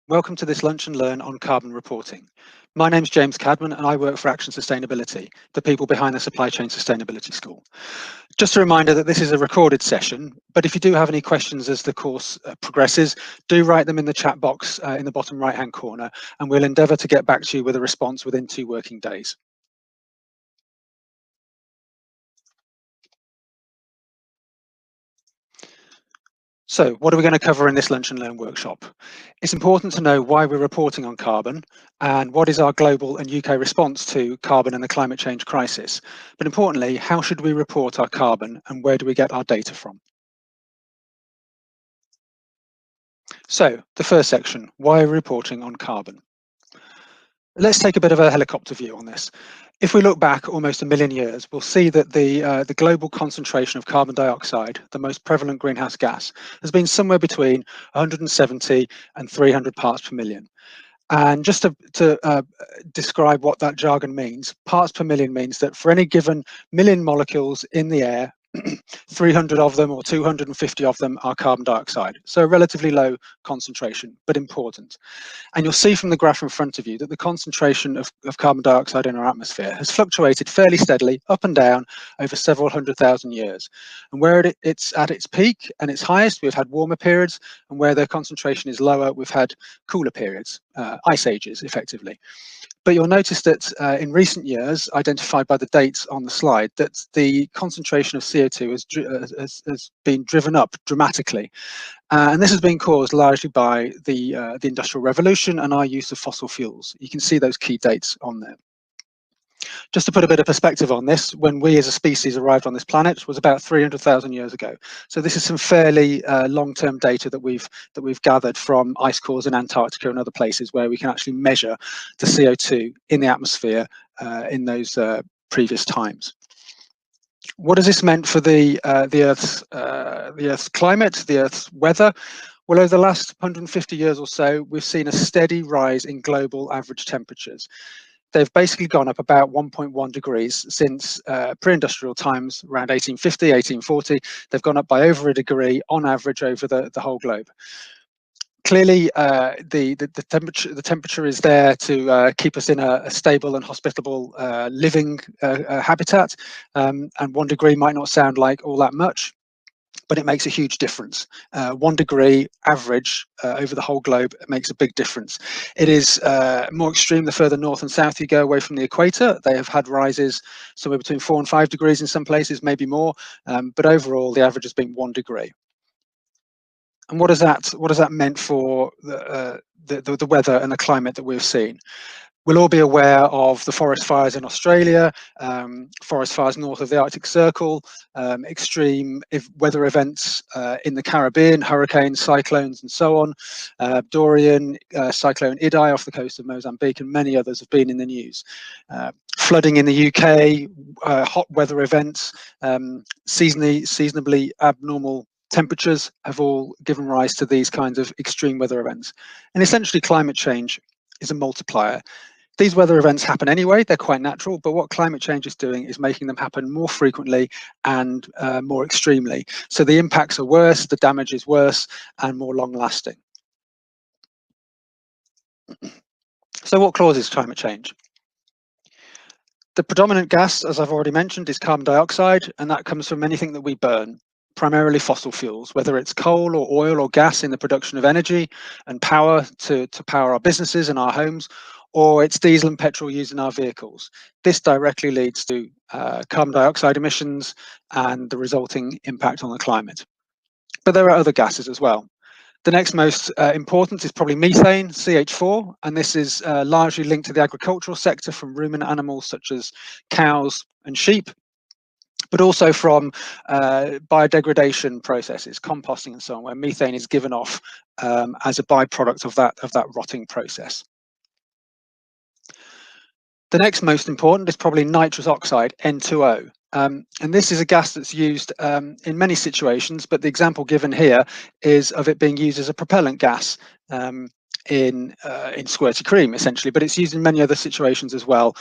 Welcome to this Lunch and Learn on carbon reporting. My name's James Cadman and I work for Action Sustainability, the people behind the Supply Chain Sustainability School. Just a reminder that this is a recorded session, but if you do have any questions as the course progresses, do write them in the chat box in the bottom right-hand corner, and we'll endeavour to get back to you with a response within 2 working days. So what are we going to cover in this Lunch and Learn workshop? It's important to know why we're reporting on carbon and what is our global and UK response to carbon and the climate change crisis. But importantly, how should we report our carbon and where do we get our data from? So the first section, why are we reporting on carbon? Let's take a bit of a helicopter view on this. If we look back almost a million years, we'll see that the global concentration of carbon dioxide, the most prevalent greenhouse gas, has been somewhere between 170 and 300 parts per million. And just to describe what that jargon means, parts per million means that for any given million molecules in the air, 300 of them or 250 of them are carbon dioxide. So a relatively low concentration, but important. And you'll see from the graph in front of you that the concentration of carbon dioxide in our atmosphere has fluctuated fairly steadily up and down over several 100,000 years. And where it's at its peak and its highest, we've had warmer periods, and where the concentration is lower, we've had cooler periods, ice ages, effectively. But you'll notice that in recent years, identified by the dates on the slide, that the concentration of CO2 has been driven up dramatically. And this has been caused largely by the Industrial Revolution and our use of fossil fuels. You can see those key dates on there. Just to put a bit of perspective on this, when we as a species arrived on this planet was about 300,000 years ago. So this is some fairly long-term data that we've gathered from ice cores in Antarctica and other places where we can actually measure the CO2 in the atmosphere in those previous times. What has this meant for the Earth's climate, the Earth's weather? Well, over the last 150 years or so, we've seen a steady rise in global average temperatures. They've basically gone up about 1.1 degrees since pre-industrial times, around 1850, 1840. They've gone up by over a degree on average over the whole globe. Clearly, the temperature is there to keep us in a stable and hospitable living habitat, and 1 degree might not sound like all that much, but it makes a huge difference. 1 degree average over the whole globe makes a big difference. It is more extreme the further north and south you go away from the equator. They have had rises somewhere between 4 and 5 degrees in some places, maybe more, but overall the average has been 1 degree. And what has that meant for the weather and the climate that we've seen? We'll all be aware of the forest fires in Australia, forest fires north of the Arctic Circle, extreme weather events in the Caribbean, hurricanes, cyclones, and so on. Dorian, Cyclone Idai off the coast of Mozambique, and many others have been in the news. Flooding in the UK, hot weather events, seasonably abnormal temperatures have all given rise to these kinds of extreme weather events. And essentially climate change is a multiplier. These weather events happen anyway, they're quite natural, but what climate change is doing is making them happen more frequently and more extremely. So the impacts are worse, the damage is worse and more long lasting. So what causes climate change? The predominant gas, as I've already mentioned, is carbon dioxide, and that comes from anything that we burn, primarily fossil fuels, whether it's coal or oil or gas in the production of energy and power to power our businesses and our homes, or it's diesel and petrol used in our vehicles. This directly leads to carbon dioxide emissions and the resulting impact on the climate. But there are other gases as well. The next most important is probably methane, CH4, and this is largely linked to the agricultural sector from ruminant animals such as cows and sheep, but also from biodegradation processes, composting and so on, where methane is given off as a byproduct of that rotting process. The next most important is probably nitrous oxide, N2O. And this is a gas that's used in many situations, but the example given here is of it being used as a propellant gas in squirty cream, essentially, but it's used in many other situations as well.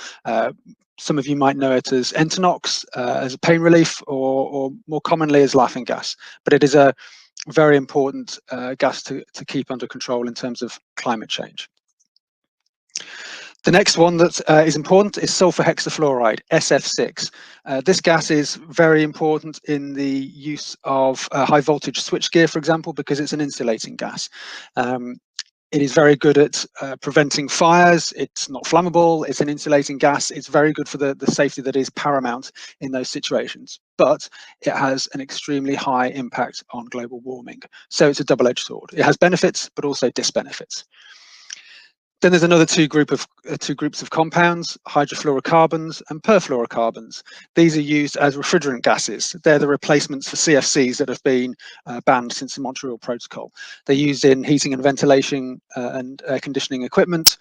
Some of you might know it as Entonox, as a pain relief, or more commonly as laughing gas. But it is a very important gas to keep under control in terms of climate change. The next one that is important is sulfur hexafluoride, SF6. This gas is very important in the use of high voltage switchgear, for example, because it's an insulating gas. It is very good at preventing fires. It's not flammable. It's an insulating gas. It's very good for the safety that is paramount in those situations. But it has an extremely high impact on global warming. So it's a double-edged sword. It has benefits, but also disbenefits. Then there's another two groups of compounds, hydrofluorocarbons and perfluorocarbons. These are used as refrigerant gases. They're the replacements for CFCs that have been banned since the Montreal Protocol. They're used in heating and ventilation and air conditioning equipment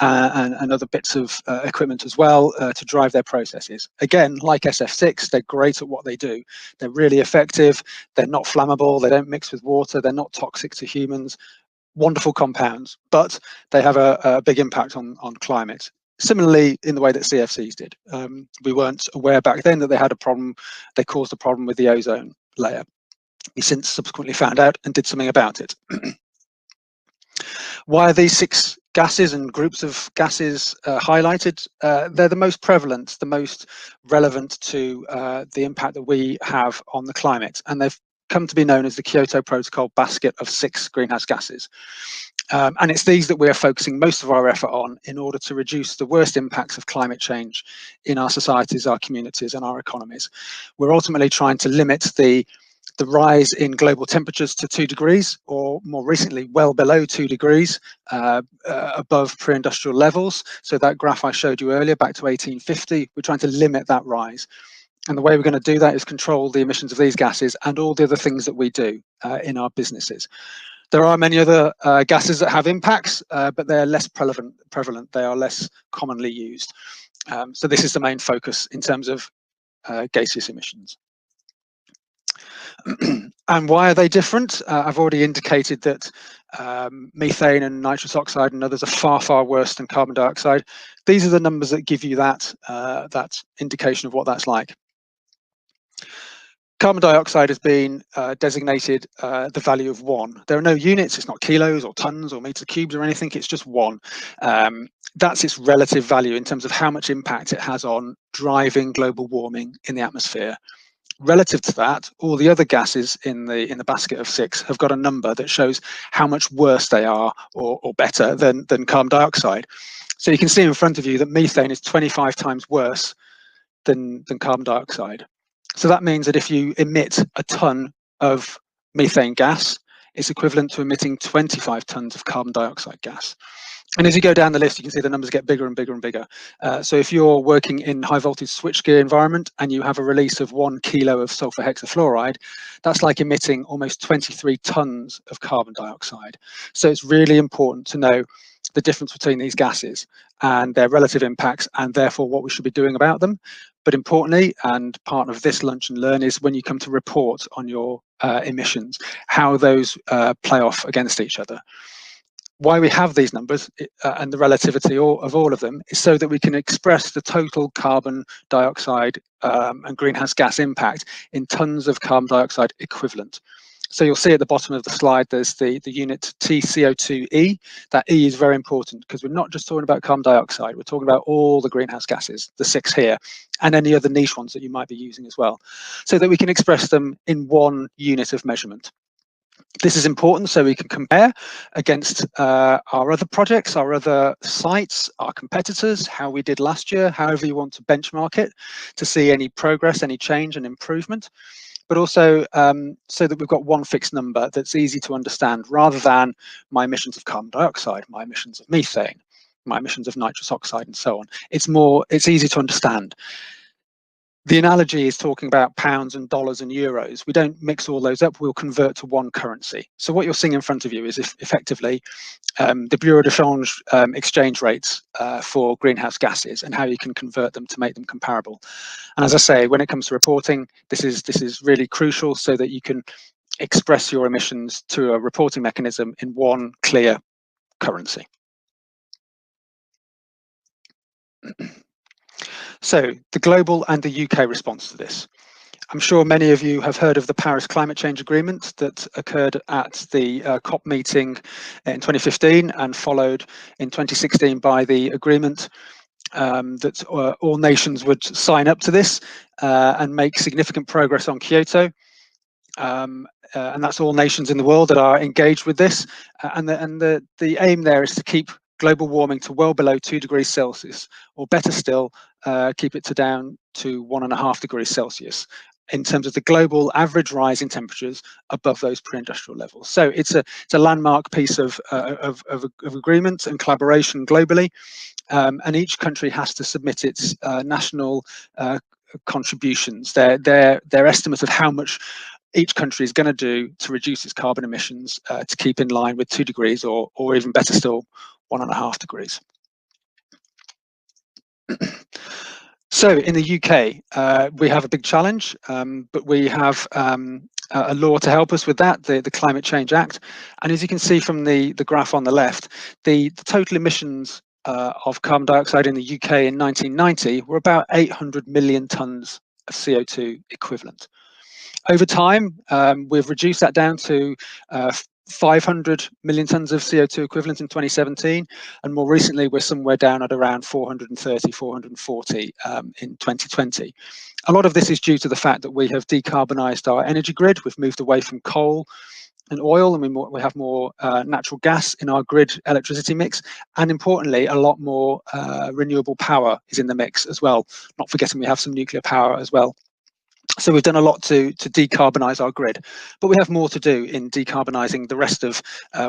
and other bits of equipment as well to drive their processes. Again, like SF6, they're great at what they do. They're really effective. They're not flammable. They don't mix with water. They're not toxic to humans. Wonderful compounds, but they have a big impact on climate. Similarly, in the way that CFCs did. We weren't aware back then that they had a problem. They caused a problem with the ozone layer. We since subsequently found out and did something about it. Why are these 6 gases and groups of gases highlighted? They're the most prevalent, the most relevant to the impact that we have on the climate, and they've come to be known as the Kyoto Protocol basket of 6 greenhouse gases. And it's these that we're focusing most of our effort on in order to reduce the worst impacts of climate change in our societies, our communities, and our economies. We're ultimately trying to limit the rise in global temperatures to 2 degrees, or more recently, well below 2 degrees above pre-industrial levels. So that graph I showed you earlier, back to 1850, we're trying to limit that rise. And the way we're going to do that is control the emissions of these gases and all the other things that we do in our businesses. There are many other gases that have impacts, but they're less prevalent. They are less commonly used. So this is the main focus in terms of gaseous emissions. And why are they different? I've already indicated that methane and nitrous oxide and others are far, far worse than carbon dioxide. These are the numbers that give you that indication of what that's like. Carbon dioxide has been designated the value of 1. There are no units. It's not kilos or tons or meters cubed or anything. It's just 1. That's its relative value in terms of how much impact it has on driving global warming in the atmosphere. Relative to that, all the other gases in the basket of 6 have got a number that shows how much worse they are or better than carbon dioxide. So you can see in front of you that methane is 25 times worse than carbon dioxide. So that means that if you emit a ton of methane gas, it's equivalent to emitting 25 tons of carbon dioxide gas. And as you go down the list, you can see the numbers get bigger and bigger and bigger. So if you're working in high voltage switchgear environment and you have a release of 1 kilo of sulfur hexafluoride, that's like emitting almost 23 tons of carbon dioxide. So it's really important to know the difference between these gases and their relative impacts, and therefore what we should be doing about them. But importantly, and part of this lunch and learn, is when you come to report on your emissions, how those play off against each other. Why we have these numbers and the relativity of all of them is so that we can express the total carbon dioxide and greenhouse gas impact in tons of carbon dioxide equivalent. So you'll see at the bottom of the slide, there's the unit TCO2e. That E is very important because we're not just talking about carbon dioxide, we're talking about all the greenhouse gases, the 6 here, and any other niche ones that you might be using as well, so that we can express them in 1 unit of measurement. This is important so we can compare against our other projects, our other sites, our competitors, how we did last year, however you want to benchmark it, to see any progress, any change and improvement. But also so that we've got 1 fixed number that's easy to understand, rather than my emissions of carbon dioxide, my emissions of methane, my emissions of nitrous oxide, and so on. It's easy to understand. The analogy is talking about pounds and dollars and euros. We don't mix all those up, we'll convert to 1 currency. So what you're seeing in front of you is effectively the Bureau de Change exchange rates for greenhouse gases and how you can convert them to make them comparable. And as I say, when it comes to reporting, this is really crucial so that you can express your emissions to a reporting mechanism in 1 clear currency. So the global and the UK response to this. I'm sure many of you have heard of the Paris Climate Change Agreement that occurred at the COP meeting in 2015 and followed in 2016 by the agreement that all nations would sign up to this and make significant progress on Kyoto. And that's all nations in the world that are engaged with this. And the aim there is to keep global warming to well below 2 degrees Celsius, or better still, keep it down to 1.5 degrees Celsius in terms of the global average rise in temperatures above those pre-industrial levels. So it's a landmark piece of agreement and collaboration globally, and each country has to submit its national contributions, their estimate of how much each country is going to do to reduce its carbon emissions to keep in line with 2 degrees, or even better still, 1.5 degrees. So in the UK, we have a big challenge, but we have a law to help us with that, the Climate Change Act. And as you can see from the graph on the left, the total emissions of carbon dioxide in the UK in 1990 were about 800 million tonnes of CO2 equivalent. Over time, we've reduced that down to 500 million tonnes of CO2 equivalent in 2017, and more recently we're somewhere down at around 430, 440 in 2020. A lot of this is due to the fact that we have decarbonised our energy grid. We've moved away from coal and oil, and we have more natural gas in our grid electricity mix, and importantly, a lot more renewable power is in the mix as well, not forgetting we have some nuclear power as well. So we've done a lot to decarbonise our grid, but we have more to do in decarbonising the rest of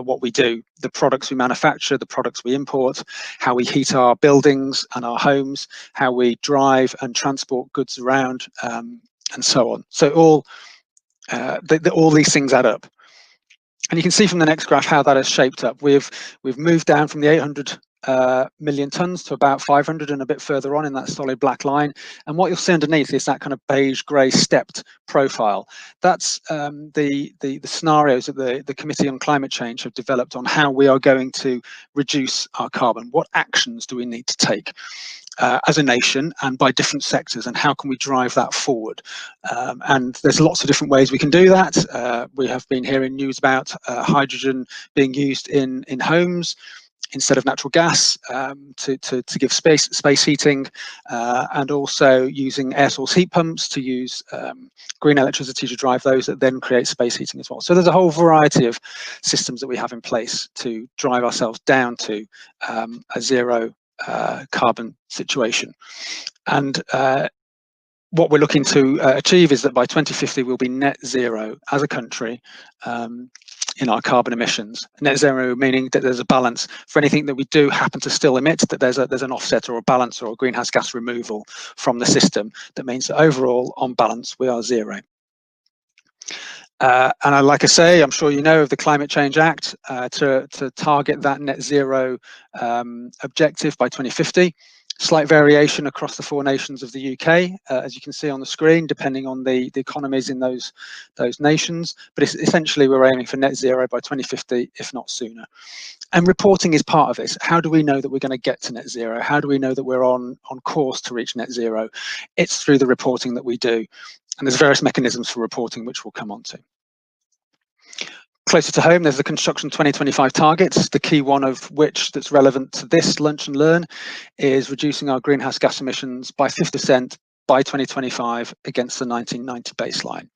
what we do, the products we manufacture, the products we import, how we heat our buildings and our homes, how we drive and transport goods around, and so on. So all these things add up. And you can see from the next graph how that has shaped up. We've moved down from the 800 million tonnes to about 500 and a bit further on in that solid black line. And what you'll see underneath is that kind of beige grey stepped profile. That's the scenarios that the Committee on Climate Change have developed on how we are going to reduce our carbon. What actions do we need to take as a nation and by different sectors, and how can we drive that forward? And there's lots of different ways we can do that. We have been hearing news about hydrogen being used in homes instead of natural gas to give space heating, and also using air source heat pumps to use green electricity to drive those that then create space heating as well. So there's a whole variety of systems that we have in place to drive ourselves down to a zero carbon situation. And what we're looking to achieve is that by 2050 we'll be net zero as a country in our carbon emissions. Net zero meaning that there's a balance for anything that we do happen to still emit, that there's an offset or a balance or a greenhouse gas removal from the system. That means that overall, on balance, we are zero. And like I say, I'm sure you know of the Climate Change Act to target that net zero objective by 2050. Slight variation across the 4 nations of the UK, as you can see on the screen, depending on the economies in those nations. But essentially, we're aiming for net zero by 2050, if not sooner. And reporting is part of this. How do we know that we're going to get to net zero? How do we know that we're on course to reach net zero? It's through the reporting that we do. And there's various mechanisms for reporting, which we'll come on to. Closer to home, there's the Construction 2025 targets, the key one of which that's relevant to this Lunch and Learn is reducing our greenhouse gas emissions by 50% by 2025 against the 1990 baseline.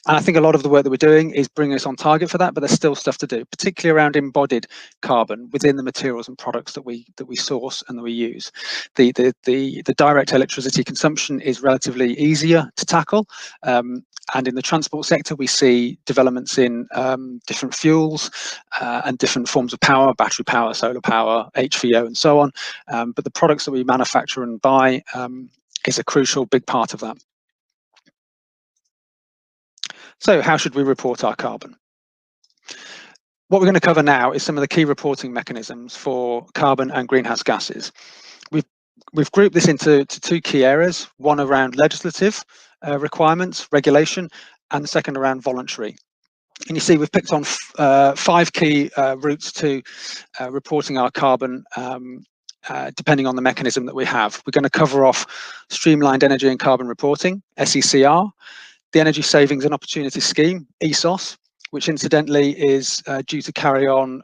And I think a lot of the work that we're doing is bringing us on target for that, but there's still stuff to do, particularly around embodied carbon within the materials and products that we source and that we use. The direct electricity consumption is relatively easier to tackle. And in the transport sector, we see developments in different fuels and different forms of power, battery power, solar power, HVO, and so on. But the products that we manufacture and buy is a crucial big part of that. So how should we report our carbon? What we're going to cover now is some of the key reporting mechanisms for carbon and greenhouse gases. We've grouped this into 2 key areas, one around legislative requirements, regulation, and the second around voluntary. And you see we've picked on 5 key routes to reporting our carbon depending on the mechanism that we have. We're going to cover off streamlined energy and carbon reporting, SCCR, the Energy Savings and Opportunity Scheme, ESOS, which incidentally is due to carry on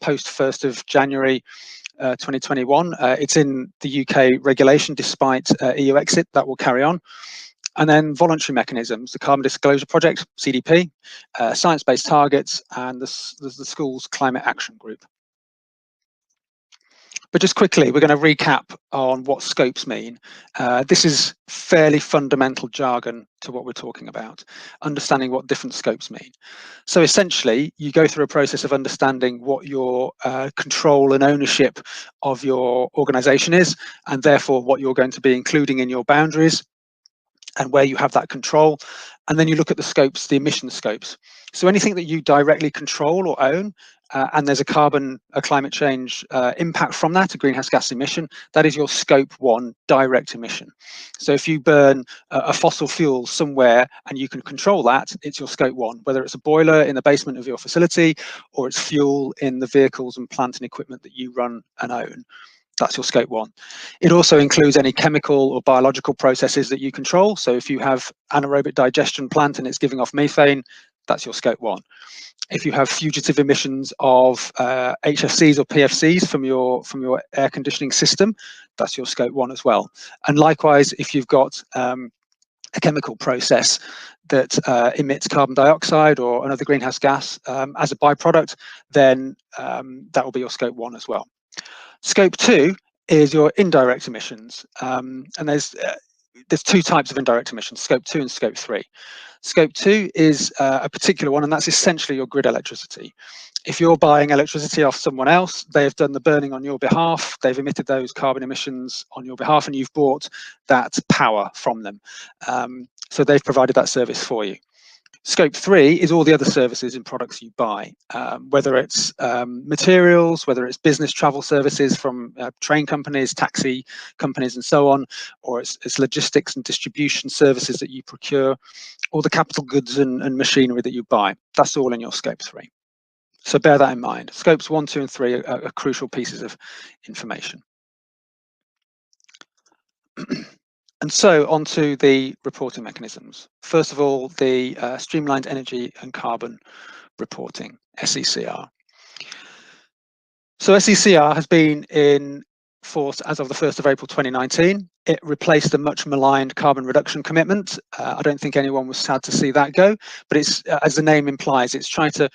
post 1st of January 2021. It's in the UK regulation despite EU exit, that will carry on. And then voluntary mechanisms, the Carbon Disclosure Project, CDP, science-based targets, and the school's Climate Action Group. But just quickly, we're going to recap on what scopes mean. This is fairly fundamental jargon to what we're talking about, understanding what different scopes mean. So essentially, you go through a process of understanding what your control and ownership of your organization is, and therefore what you're going to be including in your boundaries and where you have that control. And then you look at the scopes, the emission scopes. So anything that you directly control or own, and there's a climate change impact from that, a greenhouse gas emission, that is your scope 1 direct emission. So if you burn a fossil fuel somewhere and you can control that, it's your scope 1, whether it's a boiler in the basement of your facility or it's fuel in the vehicles and plant and equipment that you run and own. That's your scope 1. It also includes any chemical or biological processes that you control. So if you have anaerobic digestion plant and it's giving off methane, that's your scope 1. If you have fugitive emissions of HFCs or PFCs from your air conditioning system, that's your scope 1 as well. And likewise, if you've got a chemical process that emits carbon dioxide or another greenhouse gas as a byproduct, then that will be your scope 1 as well. Scope 2 is your indirect emissions, and there's 2 types of indirect emissions, scope 2 and scope 3. Scope 2 is a particular one, and that's essentially your grid electricity. If you're buying electricity off someone else, they have done the burning on your behalf, they've emitted those carbon emissions on your behalf, and you've bought that power from them. So they've provided that service for you. Scope 3 is all the other services and products you buy, whether it's materials, whether it's business travel services from train companies, taxi companies, and so on, or it's logistics and distribution services that you procure, or the capital goods and machinery that you buy. That's all in your scope 3. So bear that in mind. Scopes 1, 2, and 3 are crucial pieces of information. And so on to the reporting mechanisms. First of all, the streamlined energy and carbon reporting, SCCR. So SCCR has been in force as of the 1st of April 2019. It replaced the much maligned carbon reduction commitment. I don't think anyone was sad to see that go, but it's, as the name implies, it's trying to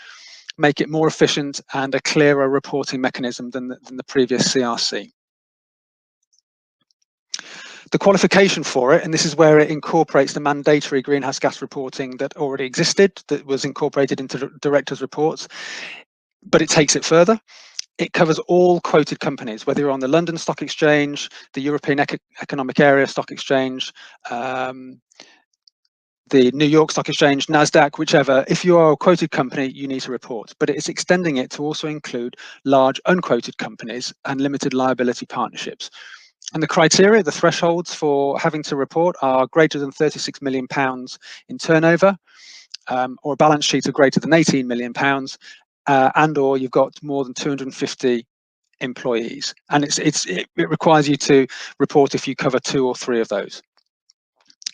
make it more efficient and a clearer reporting mechanism than the previous CRC. The qualification for it, and this is where it incorporates the mandatory greenhouse gas reporting that already existed, that was incorporated into directors' reports, but it takes it further. It covers all quoted companies, whether you're on the London Stock Exchange, the European Economic Area Stock Exchange, the New York Stock Exchange, NASDAQ, whichever. If you are a quoted company, you need to report, but it's extending it to also include large unquoted companies and limited liability partnerships. And the criteria, the thresholds for having to report are greater than £36 million in turnover, or a balance sheet of greater than £18 million, and or you've got more than 250 employees. And it requires you to report if you cover 2 or 3 of those.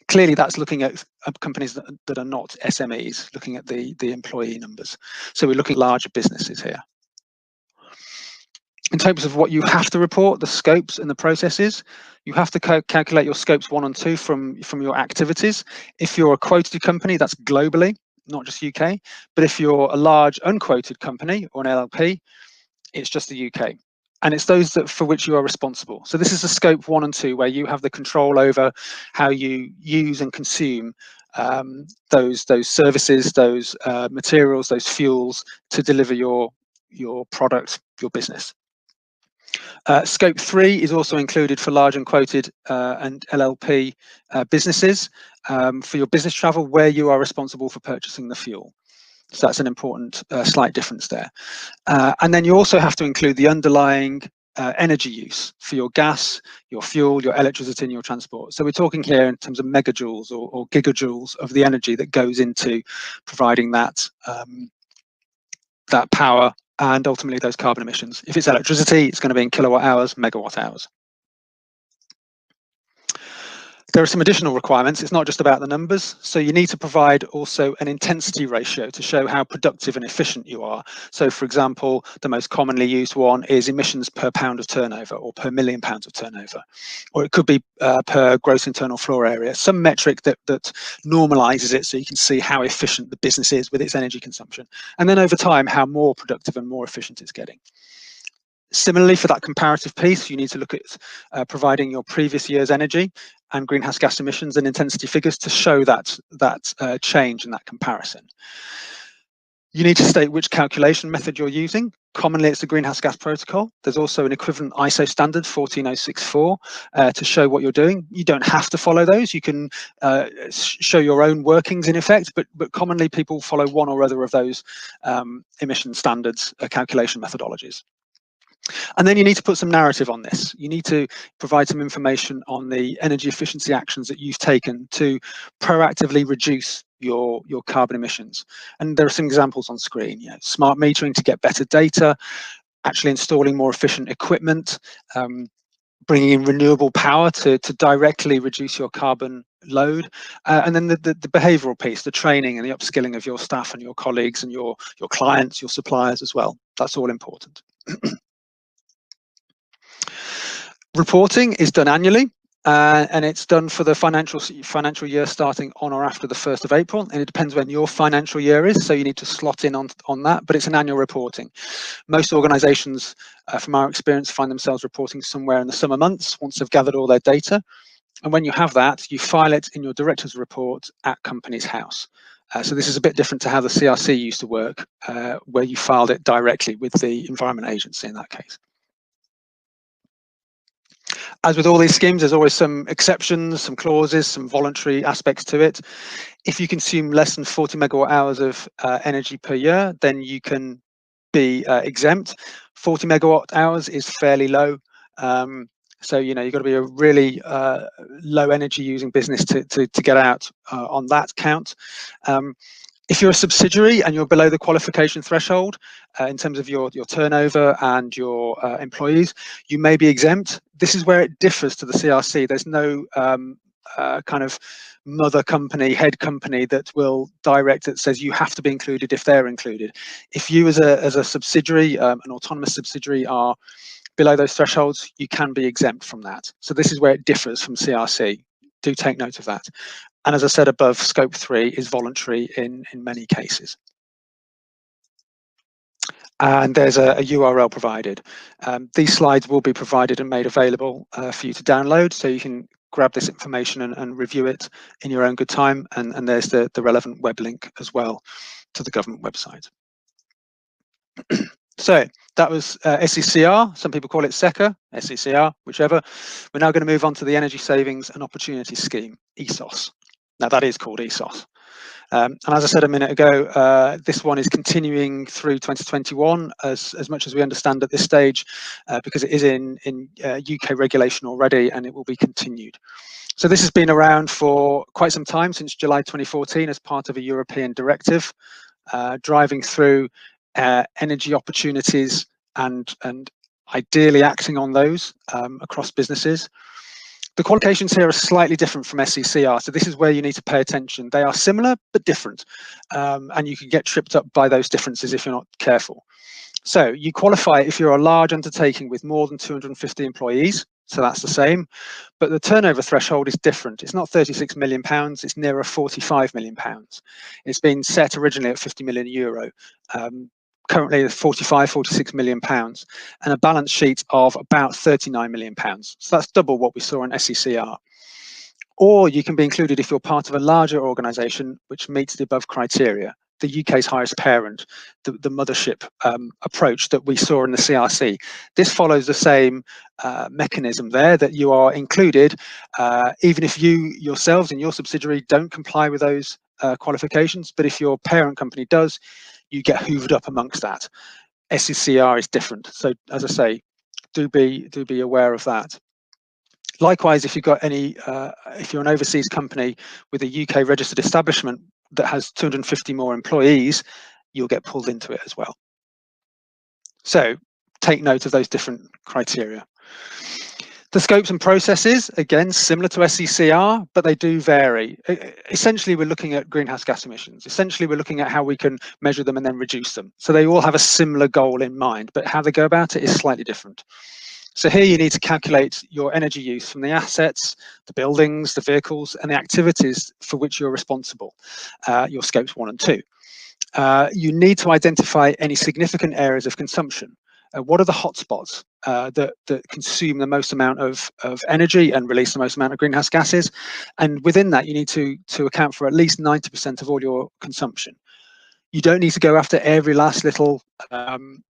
Clearly, that's looking at companies that are not SMEs, looking at the employee numbers. So we're looking at larger businesses here. In terms of what you have to report, the scopes and the processes, you have to calculate your scopes 1 and 2 from your activities. If you're a quoted company, that's globally, not just UK. But if you're a large unquoted company or an LLP, it's just the UK. And it's those for which you are responsible. So this is the scope 1 and 2, where you have the control over how you use and consume those services, those materials, those fuels to deliver your product, your business. Scope 3 is also included for large unquoted and LLP businesses for your business travel, where you are responsible for purchasing the fuel. So that's an important slight difference there. And then you also have to include the underlying energy use for your gas, your fuel, your electricity, and your transport. So we're talking here in terms of megajoules or gigajoules of the energy that goes into providing that that power and ultimately those carbon emissions. If it's electricity, it's going to be in kilowatt hours, megawatt hours. There are some additional requirements. It's not just about the numbers. So you need to provide also an intensity ratio to show how productive and efficient you are. So for example, the most commonly used one is emissions per pound of turnover or per million pounds of turnover. Or it could be per gross internal floor area, some metric that normalizes it so you can see how efficient the business is with its energy consumption. And then over time, how more productive and more efficient it's getting. Similarly, for that comparative piece, you need to look at providing your previous year's energy and greenhouse gas emissions and intensity figures to show that change and that comparison. You need to state which calculation method you're using. Commonly, it's the Greenhouse Gas Protocol. There's also an equivalent ISO standard, 14064, to show what you're doing. You don't have to follow those. You can show your own workings in effect, but commonly people follow one or other of those emission standards calculation methodologies. And then you need to put some narrative on this. You need to provide some information on the energy efficiency actions that you've taken to proactively reduce your carbon emissions. And there are some examples on screen. Smart metering to get better data, actually installing more efficient equipment, bringing in renewable power to directly reduce your carbon load, and then the behavioural piece, the training and the upskilling of your staff and your colleagues and your clients, your suppliers as well. That's all important. Reporting is done annually, and it's done for the financial year starting on or after the 1st of April, and it depends when your financial year is, so you need to slot in on that, but it's an annual reporting. Most organisations, from our experience, find themselves reporting somewhere in the summer months once they've gathered all their data, and when you have that, you file it in your director's report at Companies House. So this is a bit different to how the CRC used to work, where you filed it directly with the Environment Agency in that case. As with all these schemes, there's always some exceptions, some clauses, some voluntary aspects to it. If you consume less than 40 megawatt hours of energy per year, then you can be exempt. 40 megawatt hours is fairly low. So, you've got to be a really low energy using business to get out on that count. If you're a subsidiary and you're below the qualification threshold in terms of your turnover and your employees, you may be exempt. This is where it differs to the CRC. There's no kind of mother company, head company that will direct that says you have to be included if they're included. If you as a subsidiary, an autonomous subsidiary, are below those thresholds, you can be exempt from that. So this is where it differs from CRC. Do take note of that. And as I said above, scope 3 is voluntary in many cases. And there's a URL provided. These slides will be provided and made available for you to download, so you can grab this information and review it in your own good time. And there's the relevant web link as well to the government website. So that was SCCR. Some people call it SECA, SCCR, whichever. We're now going to move on to the Energy Savings and Opportunity Scheme, ESOS. Now that is called ESOS. And as I said a minute ago, this one is continuing through 2021 as much as we understand at this stage, because it is in UK regulation already, and it will be continued. So this has been around for quite some time, since July 2014, as part of a European directive, driving through energy opportunities and ideally acting on those across businesses. The qualifications here are slightly different from SCCR, so this is where you need to pay attention. They are similar but different, and you can get tripped up by those differences if you're not careful. So you qualify if you're a large undertaking with more than 250 employees, so that's the same, but the turnover threshold is different. It's not 36 million pounds, it's nearer 45 million pounds. It's been set originally at 50 million euro. Currently 46 million pounds, and a balance sheet of about 39 million pounds. So that's double what we saw in SCCR. Or you can be included if you're part of a larger organisation which meets the above criteria. The UK's highest parent, the mothership approach that we saw in the CRC. This follows the same mechanism there, that you are included even if you yourselves and your subsidiary don't comply with those qualifications, but if your parent company does, you get hoovered up amongst that. SCCR is different, so as I say, do be aware of that. Likewise, if you've got any, if you're an overseas company with a UK registered establishment that has 250 more employees, you'll get pulled into it as well. So take note of those different criteria. The scopes and processes, again, similar to SCCR, but they do vary. Essentially, we're looking at greenhouse gas emissions. Essentially, we're looking at how we can measure them and then reduce them. So they all have a similar goal in mind, but how they go about it is slightly different. So here you need to calculate your energy use from the assets, the buildings, the vehicles, and the activities for which you're responsible, your scopes 1 and 2. You need to identify any significant areas of consumption. What are the hotspots that consume the most amount of energy and release the most amount of greenhouse gases? And within that, you need to account for at least 90% of all your consumption. You don't need to go after every last little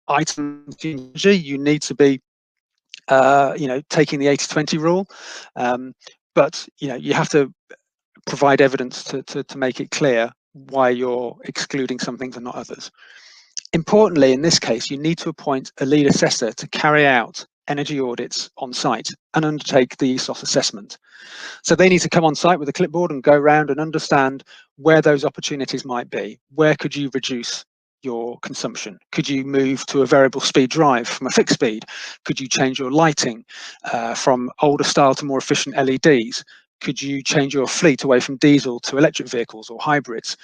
item of energy. You need to be taking the 80-20 rule, but you have to provide evidence to make it clear why you're excluding some things and not others. Importantly, in this case, you need to appoint a lead assessor to carry out energy audits on site and undertake the ESOS assessment. So they need to come on site with a clipboard and go around and understand where those opportunities might be. Where could you reduce your consumption? Could you move to a variable speed drive from a fixed speed? Could you change your lighting from older style to more efficient LEDs? Could you change your fleet away from diesel to electric vehicles or hybrids?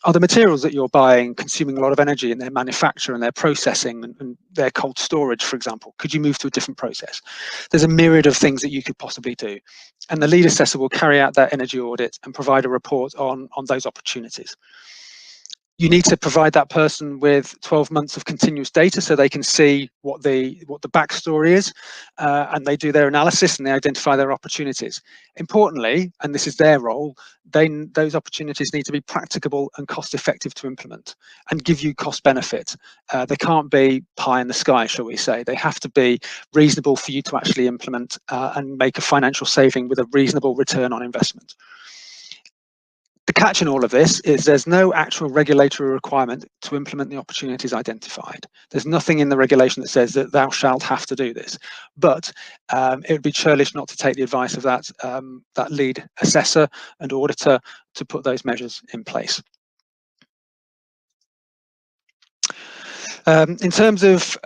Are the materials that you're buying consuming a lot of energy in their manufacture and their processing and their cold storage, for example? Could you move to a different process? There's a myriad of things that you could possibly do. And the lead assessor will carry out that energy audit and provide a report on those opportunities. You need to provide that person with 12 months of continuous data so they can see what the backstory is, and they do their analysis and they identify their opportunities. Importantly, and this is their role, those opportunities need to be practicable and cost effective to implement and give you cost benefit. They can't be pie in the sky, shall we say. They have to be reasonable for you to actually implement and make a financial saving with a reasonable return on investment. The catch in all of this is there's no actual regulatory requirement to implement the opportunities identified. There's nothing in the regulation that says that thou shalt have to do this, but it would be churlish not to take the advice of that lead assessor and auditor to put those measures in place. In terms of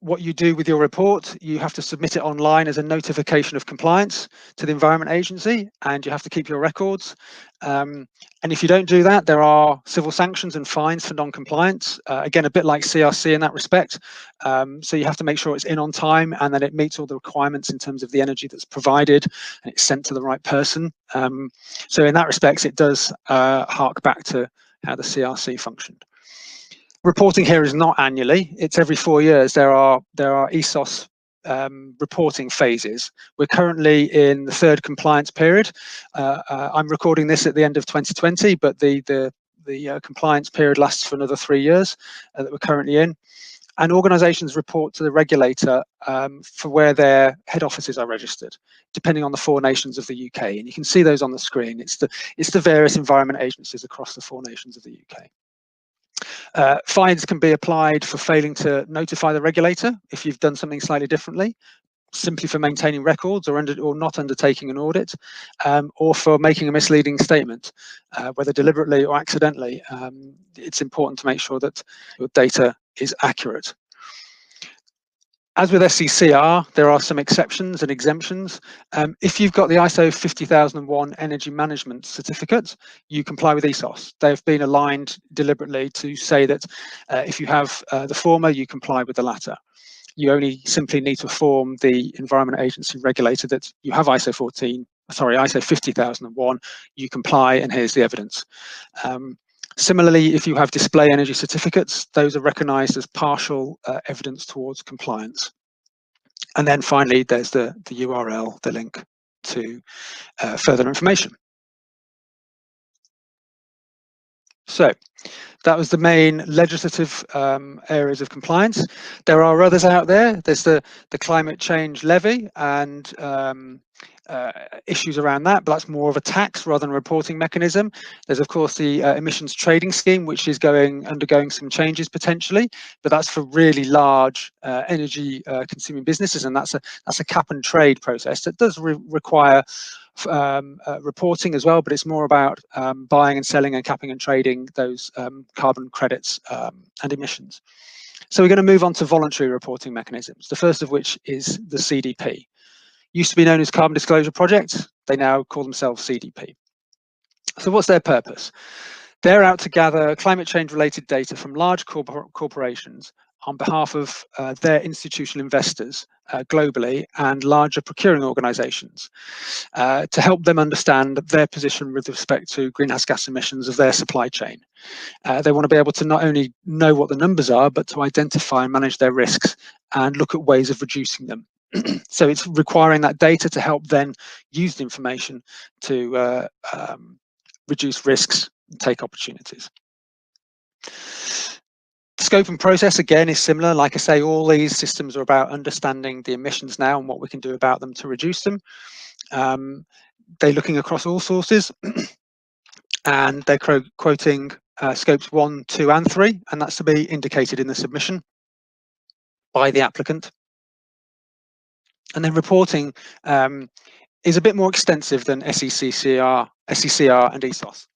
what you do with your report, you have to submit it online as a notification of compliance to the Environment Agency, and you have to keep your records. And if you don't do that, there are civil sanctions and fines for non-compliance. Again, a bit like CRC in that respect. So you have to make sure it's in on time and that it meets all the requirements in terms of the energy that's provided and it's sent to the right person. So in that respect, it does hark back to how the CRC functioned. Reporting here is not annually, it's every 4 years. There are ESOS reporting phases. We're currently in the 3rd compliance period. I'm recording this at the end of 2020, but the compliance period lasts for another 3 years that we're currently in. And organisations report to the regulator for where their head offices are registered, depending on the 4 nations of the UK. And you can see those on the screen. It's the various environment agencies across the 4 nations of the UK. Fines can be applied for failing to notify the regulator if you've done something slightly differently, simply for maintaining records or not undertaking an audit, or for making a misleading statement, whether deliberately or accidentally. It's important to make sure that your data is accurate. As with SCCR, there are some exceptions and exemptions. If you've got the ISO 50001 Energy Management Certificate, you comply with ESOS. They've been aligned deliberately to say that if you have the former, you comply with the latter. You only simply need to inform the Environment Agency regulator that you have ISO 50001, you comply, and here's the evidence. Similarly, if you have display energy certificates, those are recognised as partial evidence towards compliance. And then finally, there's the URL, the link to further information. So that was the main legislative areas of compliance. There are others out there. There's the climate change levy and issues around that, but that's more of a tax rather than a reporting mechanism. There's of course the emissions trading scheme, which is undergoing some changes potentially, but that's for really large energy consuming businesses, and that's a cap and trade process that does require reporting as well, but it's more about buying and selling and capping and trading those carbon credits and emissions. So we're going to move on to voluntary reporting mechanisms, the first of which is the CDP. Used to be known as Carbon Disclosure Project, they now call themselves CDP. So what's their purpose? They're out to gather climate change related data from large corporations on behalf of their institutional investors globally and larger procuring organisations to help them understand their position with respect to greenhouse gas emissions of their supply chain. They want to be able to not only know what the numbers are, but to identify and manage their risks and look at ways of reducing them. So it's requiring that data to help then use the information to reduce risks and take opportunities. Scope and process, again, is similar. Like I say, all these systems are about understanding the emissions now and what we can do about them to reduce them. They're looking across all sources and they're quoting scopes 1, 2 and 3, and that's to be indicated in the submission by the applicant. And then reporting is a bit more extensive than SCCR and ESOS.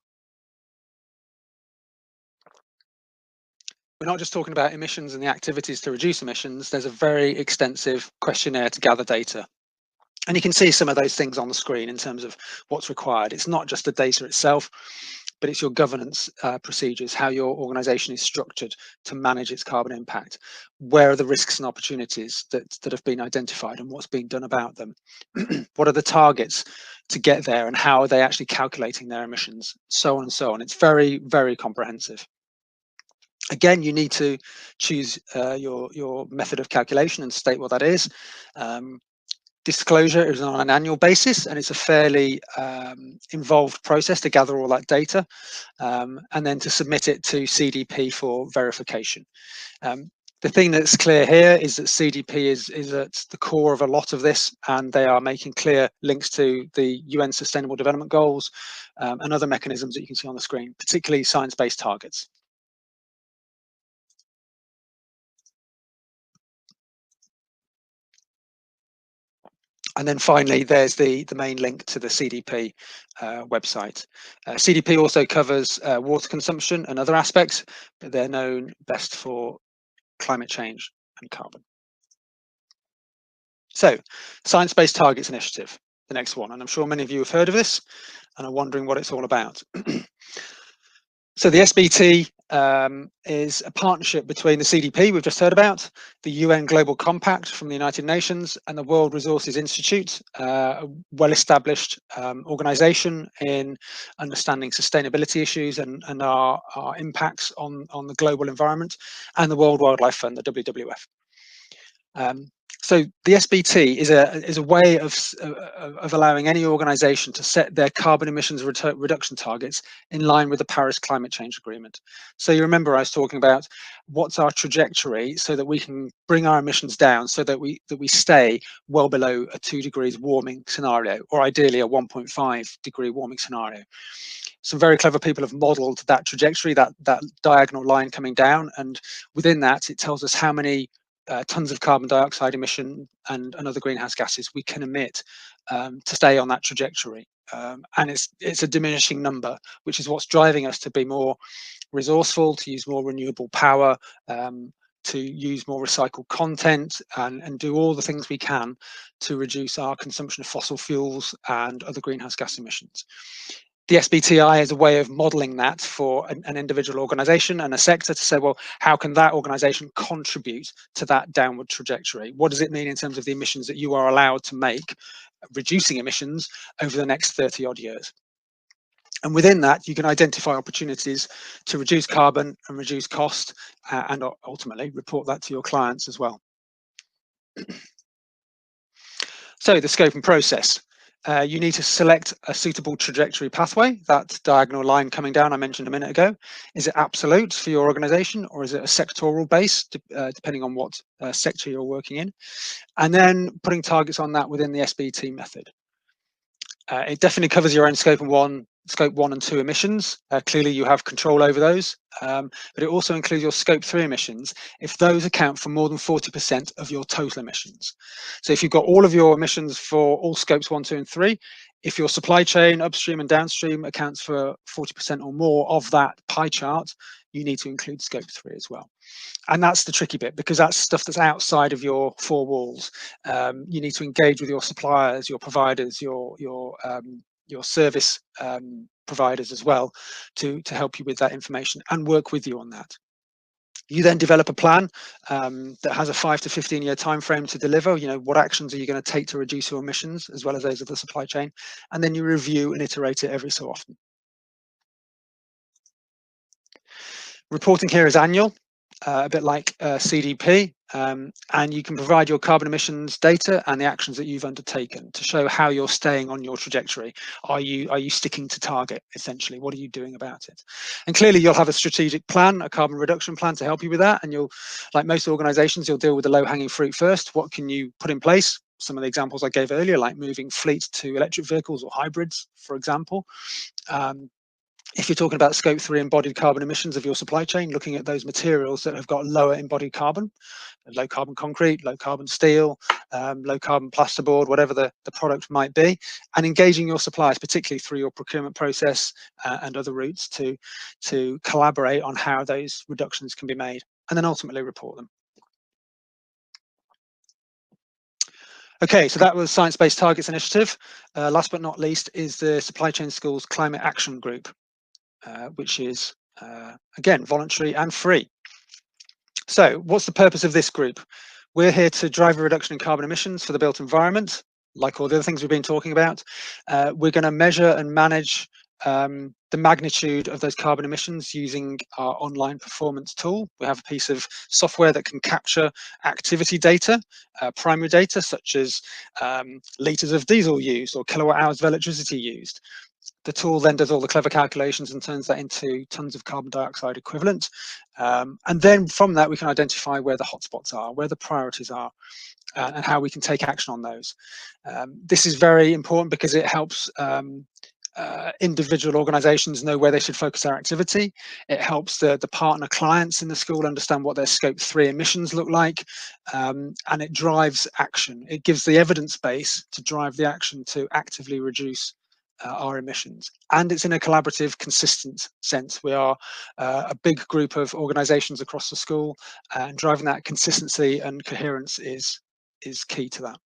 We're not just talking about emissions and the activities to reduce emissions. There's a very extensive questionnaire to gather data. And you can see some of those things on the screen in terms of what's required. It's not just the data itself, but it's your governance procedures, how your organisation is structured to manage its carbon impact. Where are the risks and opportunities that have been identified and what's being done about them? What are the targets to get there and how are they actually calculating their emissions? So on and so on. It's very, very comprehensive. Again, you need to choose your method of calculation and state what that is. Disclosure is on an annual basis, and it's a fairly involved process to gather all that data and then to submit it to CDP for verification. The thing that's clear here is that CDP is at the core of a lot of this, and they are making clear links to the UN Sustainable Development Goals and other mechanisms that you can see on the screen, particularly science-based targets. And then finally, there's the main link to the CDP website. CDP also covers water consumption and other aspects, but they're known best for climate change and carbon. So, Science-Based Targets Initiative, the next one, and I'm sure many of you have heard of this and are wondering what it's all about. So the SBT is a partnership between the CDP we've just heard about, the UN Global Compact from the United Nations, and the World Resources Institute, a well-established organisation in understanding sustainability issues and our impacts on the global environment, and the World Wildlife Fund, the WWF. So the SBT is a way of allowing any organisation to set their carbon emissions reduction targets in line with the Paris Climate Change Agreement. So you remember I was talking about what's our trajectory so that we can bring our emissions down so that we stay well below a 2 degrees warming scenario, or ideally a 1.5 degree warming scenario. Some very clever people have modelled that trajectory, that diagonal line coming down, and within that it tells us how many tons of carbon dioxide emission and other greenhouse gases we can emit to stay on that trajectory. And it's a diminishing number, which is what's driving us to be more resourceful, to use more renewable power, to use more recycled content, and do all the things we can to reduce our consumption of fossil fuels and other greenhouse gas emissions. The SBTI is a way of modelling that for an individual organisation and a sector to say, well, how can that organisation contribute to that downward trajectory? What does it mean in terms of the emissions that you are allowed to make, reducing emissions over the next 30 odd years? And within that, you can identify opportunities to reduce carbon and reduce cost and ultimately report that to your clients as well. So the scope and process. You need to select a suitable trajectory pathway, that diagonal line coming down I mentioned a minute ago. Is it absolute for your organisation, or is it a sectoral base, depending on what sector you're working in? And then putting targets on that within the SBT method. It definitely covers your own scope 1 and 2 emissions. Clearly, you have control over those, but it also includes your scope 3 emissions if those account for more than 40% of your total emissions. So if you've got all of your emissions for all scopes 1, 2, and 3, if your supply chain upstream and downstream accounts for 40% or more of that pie chart, you need to include scope 3 as well. And that's the tricky bit, because that's stuff that's outside of your four walls. You need to engage with your suppliers, your providers, your service providers as well to help you with that information and work with you on that. You then develop a plan that has a 5 to 15-year time frame to deliver. What actions are you going to take to reduce your emissions, as well as those of the supply chain, and then you review and iterate it every so often. Reporting here is annual, a bit like CDP, and you can provide your carbon emissions data and the actions that you've undertaken to show how you're staying on your trajectory. Are you sticking to target, essentially? What are you doing about it? And clearly you'll have a strategic plan, a carbon reduction plan to help you with that, and you'll, like most organizations, you'll deal with the low-hanging fruit first. What can you put in place? Some of the examples I gave earlier, like moving fleet to electric vehicles or hybrids, for example. If you're talking about scope 3 embodied carbon emissions of your supply chain, looking at those materials that have got lower embodied carbon, low carbon concrete, low carbon steel, low carbon plasterboard, whatever the product might be, and engaging your suppliers, particularly through your procurement process and other routes to collaborate on how those reductions can be made, and then ultimately report them. Okay, so that was Science Based Targets Initiative. Last but not least is the Supply Chain Schools Climate Action Group, which is, again, voluntary and free. So what's the purpose of this group? We're here to drive a reduction in carbon emissions for the built environment, like all the other things we've been talking about. We're going to measure and manage the magnitude of those carbon emissions using our online performance tool. We have a piece of software that can capture activity data, primary data, such as litres of diesel used or kilowatt hours of electricity used. The tool then does all the clever calculations and turns that into tons of carbon dioxide equivalent. And then from that, we can identify where the hotspots are, where the priorities are, and how we can take action on those. This is very important because it helps individual organizations know where they should focus their activity. It helps the partner clients in the school understand what their scope 3 emissions look like, and it drives action. It gives the evidence base to drive the action to actively reduce our emissions, and it's in a collaborative, consistent sense. We are a big group of organizations across the school, and driving that consistency and coherence is key to that.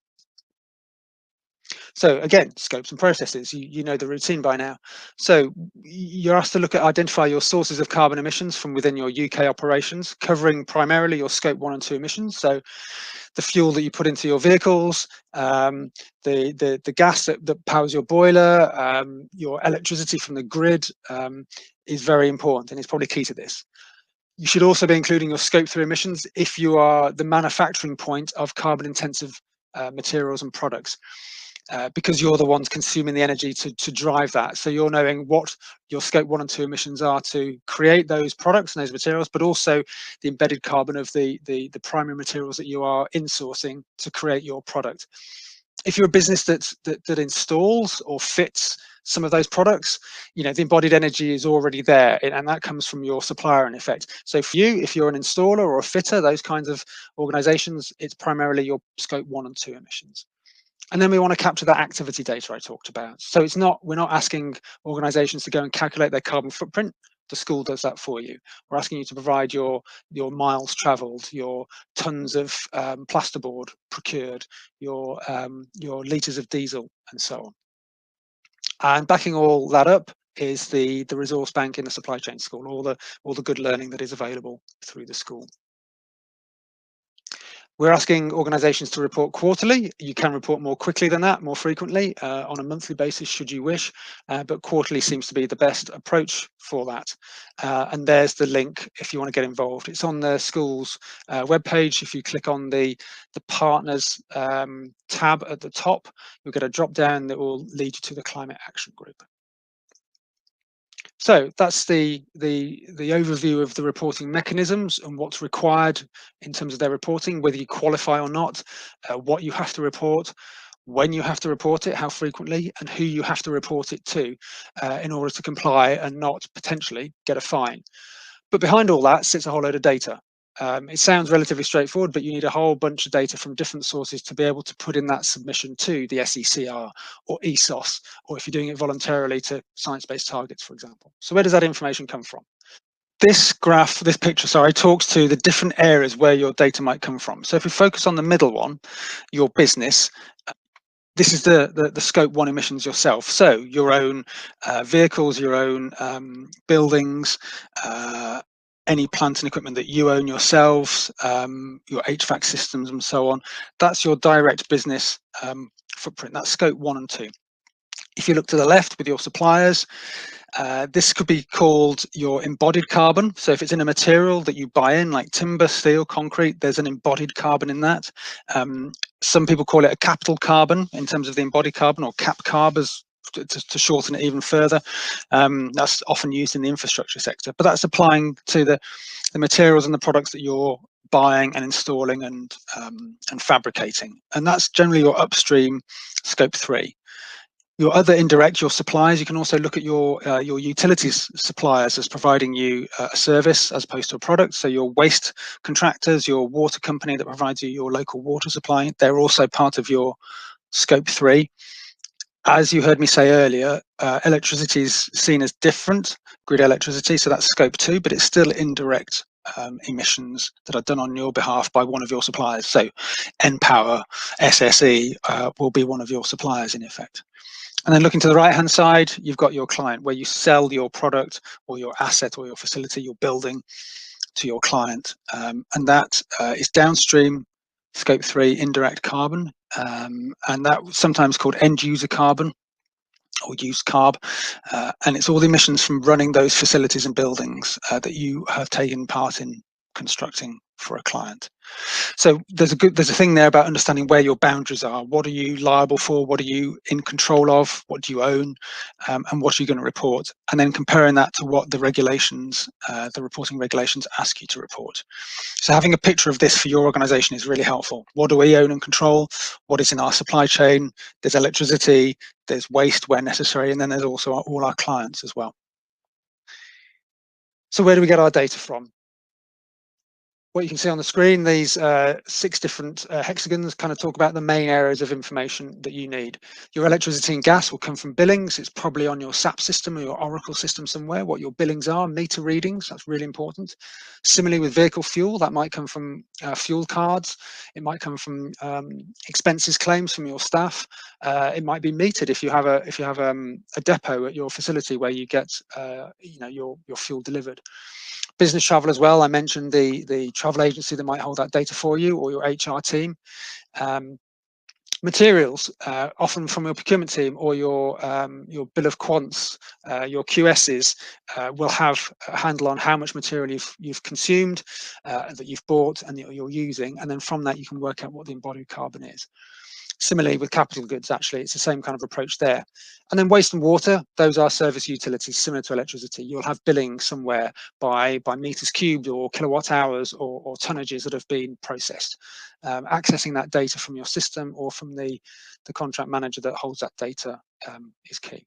So again, scopes and processes, you know the routine by now. So you're asked to identify your sources of carbon emissions from within your UK operations, covering primarily your scope 1 and 2 emissions. So the fuel that you put into your vehicles, the gas that powers your boiler, your electricity from the grid is very important, and it's probably key to this. You should also be including your scope 3 emissions if you are the manufacturing point of carbon intensive materials and products. Because you're the ones consuming the energy to drive that. So you're knowing what your scope 1 and 2 emissions are to create those products and those materials, but also the embedded carbon of the primary materials that you are insourcing to create your product. If you're a business that installs or fits some of those products, the embodied energy is already there, and that comes from your supplier in effect. So for you, if you're an installer or a fitter, those kinds of organizations, it's primarily your scope 1 and 2 emissions. And then we want to capture that activity data I talked about. So we're not asking organizations to go and calculate their carbon footprint. The school does that for you. We're asking you to provide your miles traveled, your tons of plasterboard procured, your liters of diesel, and so on. And backing all that up is the resource bank in the supply chain school, all the good learning that is available through the school. We're asking organizations to report quarterly. You can report more quickly than that, more frequently, on a monthly basis should you wish, but quarterly seems to be the best approach for that. And there's the link if you want to get involved. It's on the school's webpage. If you click on the partners tab at the top, you'll get a drop down that will lead you to the climate action group. So that's the overview of the reporting mechanisms and what's required in terms of their reporting, whether you qualify or not, what you have to report, when you have to report it, how frequently, and who you have to report it to in order to comply and not potentially get a fine. But behind all that sits a whole load of data. It sounds relatively straightforward, but you need a whole bunch of data from different sources to be able to put in that submission to the SCCR or ESOS, or if you're doing it voluntarily, to science-based targets, for example. So where does that information come from? This graph, this picture, sorry, talks to the different areas where your data might come from. So if we focus on the middle one, your business, this is the scope 1 emissions yourself. So your own vehicles, your own buildings, any plant and equipment that you own yourselves, your HVAC systems and so on. That's your direct business footprint. That's scope 1 and 2. If you look to the left with your suppliers, this could be called your embodied carbon. So if it's in a material that you buy in, like timber, steel, concrete, there's an embodied carbon in that. Some people call it a capital carbon in terms of the embodied carbon, or cap carb as to shorten it even further. That's often used in the infrastructure sector, but that's applying to the materials and the products that you're buying and installing and fabricating. And that's generally your upstream scope 3. Your other indirect, your suppliers, you can also look at your utilities suppliers as providing you a service as opposed to a product. So your waste contractors, your water company that provides you your local water supply, they're also part of your scope 3. As you heard me say earlier, electricity is seen as different, grid electricity, so that's scope 2, but it's still indirect emissions that are done on your behalf by one of your suppliers. So npower, SSE will be one of your suppliers in effect. And then looking to the right-hand side, you've got your client, where you sell your product or your asset or your facility, your building, to your client. And that is downstream scope 3 indirect carbon. And that's sometimes called end user carbon or used carb. And it's all the emissions from running those facilities and buildings that you have taken part in constructing for a client. So there's a thing there about understanding where your boundaries are. What are you liable for? What are you in control of? What do you own? And what are you going to report? And then comparing that to what the regulations, the reporting regulations ask you to report. So having a picture of this for your organization is really helpful. What do we own and control? What is in our supply chain? There's electricity, there's waste where necessary, and then there's also all our clients as well. So where do we get our data from? What you can see on the screen, these 6 different hexagons kind of talk about the main areas of information that you need. Your electricity and gas will come from billings. It's probably on your SAP system or your Oracle system somewhere, what your billings are, meter readings, that's really important. Similarly with vehicle fuel, that might come from fuel cards. It might come from expenses claims from your staff. It might be metered if you have a depot at your facility where you get your fuel delivered. Business travel as well. I mentioned the travel agency that might hold that data for you, or your HR team. Materials, often from your procurement team or your bill of quants, your QSs will have a handle on how much material you've consumed, that you've bought and that you're using, and then from that you can work out what the embodied carbon is. Similarly with capital goods, actually, it's the same kind of approach there. And then waste and water, those are service utilities similar to electricity. You'll have billing somewhere by meters cubed or kilowatt hours or tonnages that have been processed. Accessing that data from your system or from the contract manager that holds that data is key.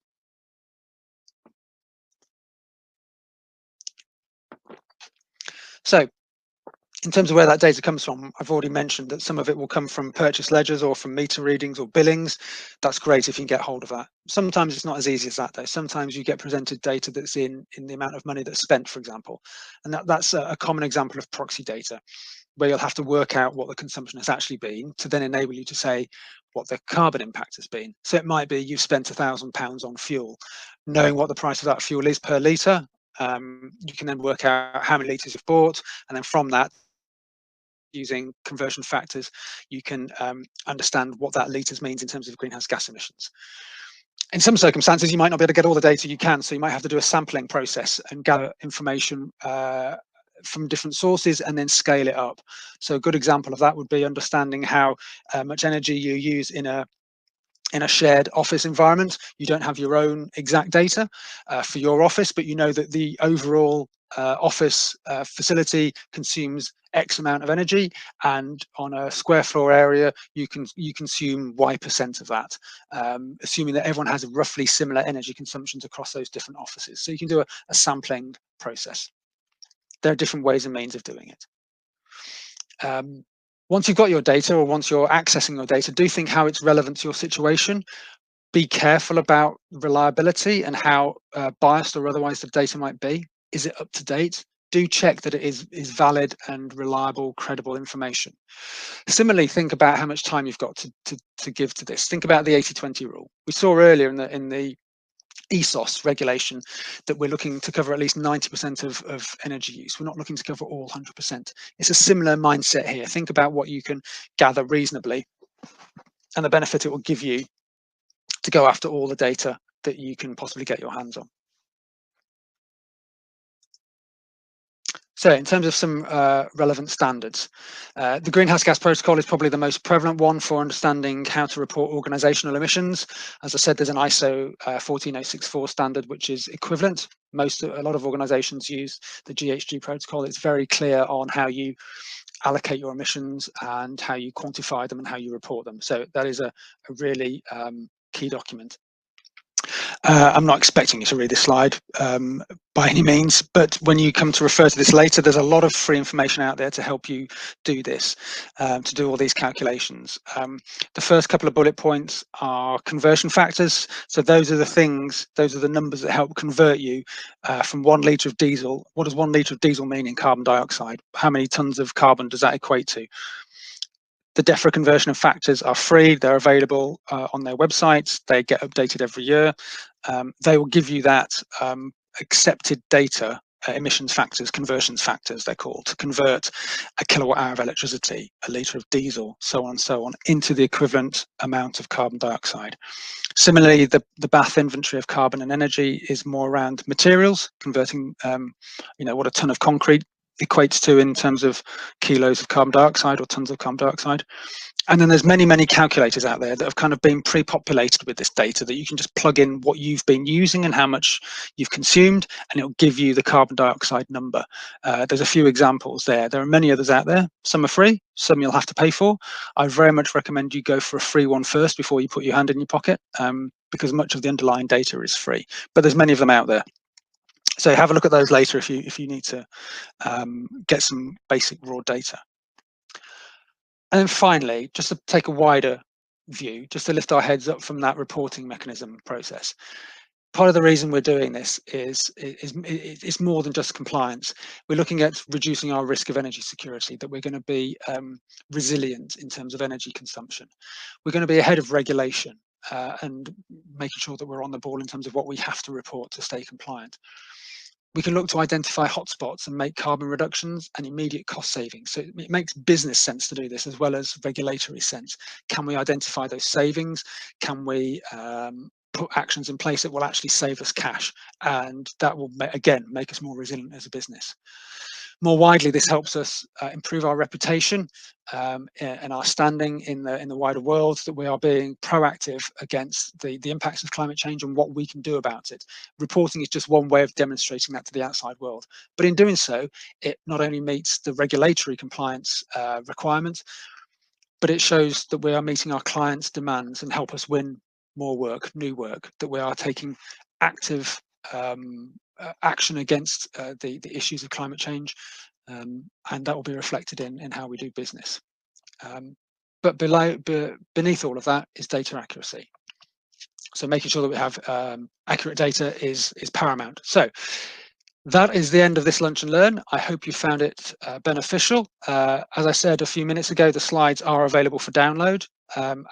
So in terms of where that data comes from, I've already mentioned that some of it will come from purchase ledgers or from meter readings or billings. That's great if you can get hold of that. Sometimes it's not as easy as that though. Sometimes you get presented data that's in the amount of money that's spent, for example. And that's a common example of proxy data, where you'll have to work out what the consumption has actually been to then enable you to say what the carbon impact has been. So it might be you've spent £1,000 on fuel. Knowing what the price of that fuel is per litre, you can then work out how many litres you've bought, and then from that, using conversion factors, you can understand what that litres means in terms of greenhouse gas emissions. In some circumstances, you might not be able to get all the data you can, so you might have to do a sampling process and gather information from different sources and then scale it up. So a good example of that would be understanding how much energy you use in a shared office environment. You don't have your own exact data for your office, but you know that the overall office facility consumes X amount of energy, and on a square floor area, you consume Y% of that, assuming that everyone has roughly similar energy consumptions across those different offices. So you can do a sampling process. There are different ways and means of doing it. Once you've got your data, or once you're accessing your data, do think how it's relevant to your situation. Be careful about reliability and how biased or otherwise the data might be. Is it up to date? Do check that it is valid and reliable, credible information. Similarly, think about how much time you've got to give to this. Think about the 80-20 rule. We saw earlier in the ESOS regulation that we're looking to cover at least 90% of energy use. We're not looking to cover all 100%. It's a similar mindset here. Think about what you can gather reasonably and the benefit it will give you to go after all the data that you can possibly get your hands on. So in terms of some relevant standards, the Greenhouse Gas Protocol is probably the most prevalent one for understanding how to report organizational emissions. As I said, there's an ISO 14064 standard, which is equivalent. A lot of organizations use the GHG protocol. It's very clear on how you allocate your emissions and how you quantify them and how you report them. So that is a really key document. I'm not expecting you to read this slide by any means, but when you come to refer to this later, there's a lot of free information out there to help you do this, to do all these calculations. The first couple of bullet points are conversion factors. So those are the numbers that help convert you from 1 litre of diesel. What does 1 litre of diesel mean in carbon dioxide? How many tons of carbon does that equate to? The DEFRA conversion of factors are free. They're available on their websites. They get updated every year. They will give you that accepted data, emissions factors, conversions factors, they're called, to convert a kilowatt hour of electricity, a litre of diesel, so on, into the equivalent amount of carbon dioxide. Similarly, the Bath inventory of carbon and energy is more around materials, converting what a ton of concrete equates to in terms of kilos of carbon dioxide or tons of carbon dioxide. And then there's many calculators out there that have kind of been pre-populated with this data that you can just plug in what you've been using and how much you've consumed, and it'll give you the carbon dioxide number. There's a few examples there. There are many others out there. Some are free, some you'll have to pay for. I very much recommend you go for a free one first before you put your hand in your pocket, because much of the underlying data is free, but there's many of them out there. So have a look at those later if you need to get some basic raw data. And then finally, just to take a wider view, just to lift our heads up from that reporting mechanism process. Part of the reason we're doing this is it's more than just compliance. We're looking at reducing our risk of energy security, that we're going to be resilient in terms of energy consumption. We're going to be ahead of regulation and making sure that we're on the ball in terms of what we have to report to stay compliant. We can look to identify hotspots and make carbon reductions and immediate cost savings. So it makes business sense to do this as well as regulatory sense. Can we identify those savings? Can we put actions in place that will actually save us cash? And that will, again, make us more resilient as a business. More widely, this helps us improve our reputation and our standing in the wider world, that we are being proactive against the impacts of climate change and what we can do about it. Reporting is just one way of demonstrating that to the outside world. But in doing so, it not only meets the regulatory compliance requirements, but it shows that we are meeting our clients' demands and help us win more work, new work, that we are taking active action against the issues of climate change, and that will be reflected in how we do business. But beneath all of that is data accuracy. So making sure that we have accurate data is paramount. So that is the end of this Lunch and Learn. I hope you found it beneficial. As I said a few minutes ago, the slides are available for download,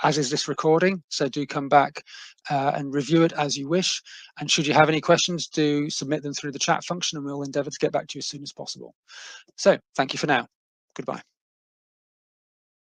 as is this recording. So do come back and review it as you wish. And should you have any questions, do submit them through the chat function and we'll endeavour to get back to you as soon as possible. So thank you for now. Goodbye.